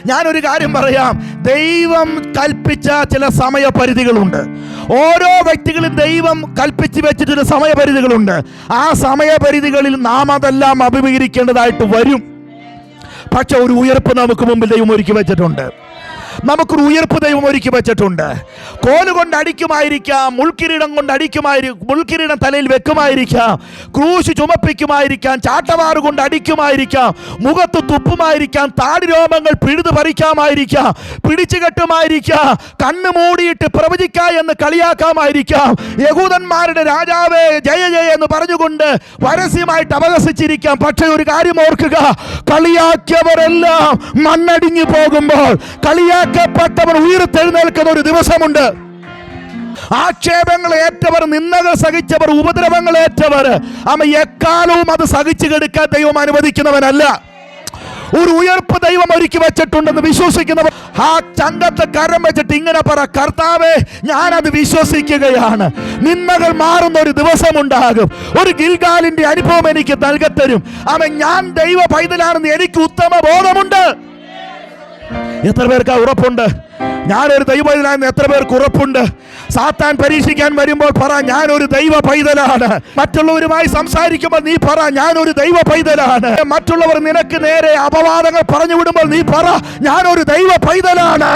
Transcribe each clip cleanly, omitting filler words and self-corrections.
ഞാനൊരു കാര്യം പറയാം, ദൈവം കൽപ്പിച്ച ചില സമയപരിധികളുണ്ട്. ഓരോ വ്യക്തികളും ദൈവം കൽപ്പിച്ച് വെച്ചിട്ടുള്ള സമയപരിധികളുണ്ട്. ആ സമയപരിധികളിൽ നാം അതെല്ലാം അഭിമുഖീകരിക്കേണ്ടതായിട്ട് വരും. പക്ഷെ ഒരു ഉയർപ്പ് നമുക്ക് മുമ്പിൽ ദൈവം ഒരുക്കി വെച്ചിട്ടുണ്ട്. നമുക്കൊരു ഉയർപ്പ് ദൈവം ഒരുക്കി വെച്ചിട്ടുണ്ട്. കോലുകൊണ്ട് അടിക്കുമായിരിക്കാം, മുൾക്കിരീടം കൊണ്ട് മുൾക്കിരീടം തലയിൽ വെക്കുമായിരിക്കാം, ക്രൂശ് ചുമപ്പിക്കുമായിരിക്കാം, ചാട്ടവാറ് കൊണ്ട് അടിക്കുമായിരിക്കാം, മുഖത്ത് തുപ്പുമായിരിക്കാം, താടി രോമങ്ങൾ പിഴുതു പറിക്കാമായിരിക്കാം, പിടിച്ചു കെട്ടുമായിരിക്കാം, കണ്ണ് മൂടിയിട്ട് പ്രവചിക്ക എന്ന് കളിയാക്കാമായിരിക്കാം, യഹൂദന്മാരുടെ രാജാവേ ജയ ജയ എന്ന് പറഞ്ഞുകൊണ്ട് പരസ്യമായിട്ട് അപഹസിച്ചിരിക്കാം. പക്ഷേ ഒരു കാര്യം ഓർക്കുക, കളിയാക്കിയവരെല്ലാം മണ്ണടിഞ്ഞു പോകുമ്പോൾ കളിയാക്കപ്പെട്ടവർ ഉയർത്തെഴുന്നേൽക്കുന്ന ഒരു ദിവസമുണ്ട്. ആക്ഷേപങ്ങൾ ഏറ്റവർ, നിന്ദകൾ സഹിച്ചവർ, ഉപദ്രവങ്ങൾ ഏറ്റവർ എക്കാലവും അത് സഹിച്ചു കെടുക്കാൻ ദൈവം അനുവദിക്കുന്നവനല്ല. ഒരു ഉയർപ്പ് ദൈവം ഒരുക്കി വെച്ചിട്ടുണ്ടെന്ന് വിശ്വസിക്കുന്നവർ ആ ചങ്കത്തെ കരം വെച്ചിട്ട് ഇങ്ങനെ പറ, കർത്താവേ ഞാനത് വിശ്വസിക്കുകയാണ്. നിന്ദകൾ മാറുന്ന ഒരു ദിവസമുണ്ടാകും. ഒരു ഗിൽഗാലിന്റെ അനുഭവം എനിക്ക് നൽകത്തരും. ഞാൻ ദൈവ പൈതലാണെന്ന് എനിക്ക് ഉത്തമ ബോധമുണ്ട്. എത്ര പേർക്ക് ഉറപ്പുണ്ട്? ഞാനൊരു ദൈവ പൈതലാണെന്ന് എത്ര പേർക്ക് ഉറപ്പുണ്ട്? സാത്താൻ പരീക്ഷിക്കാൻ വരുമ്പോൾ പറ, ഞാനൊരു ദൈവ പൈതലാണ്. മറ്റുള്ളവരുമായി സംസാരിക്കുമ്പോൾ നീ പറ, ഞാനൊരു ദൈവ പൈതലാണ്. മറ്റുള്ളവർ നിനക്ക് നേരെ അപവാദങ്ങൾ പറഞ്ഞു വിടുമ്പോൾ നീ പറ, ഞാനൊരു ദൈവ പൈതലാണ്.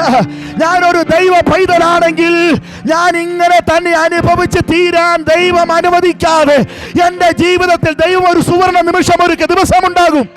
ഞാനൊരു ദൈവ പൈതലാണെങ്കിൽ ഞാൻ ഇങ്ങനെ തന്നെ അനുഭവിച്ച് തീരാൻ ദൈവം അനുവദിക്കാതെ എൻ്റെ ജീവിതത്തിൽ ദൈവം ഒരു സുവർണ നിമിഷം, ഒരു ദിവസമുണ്ടാകും.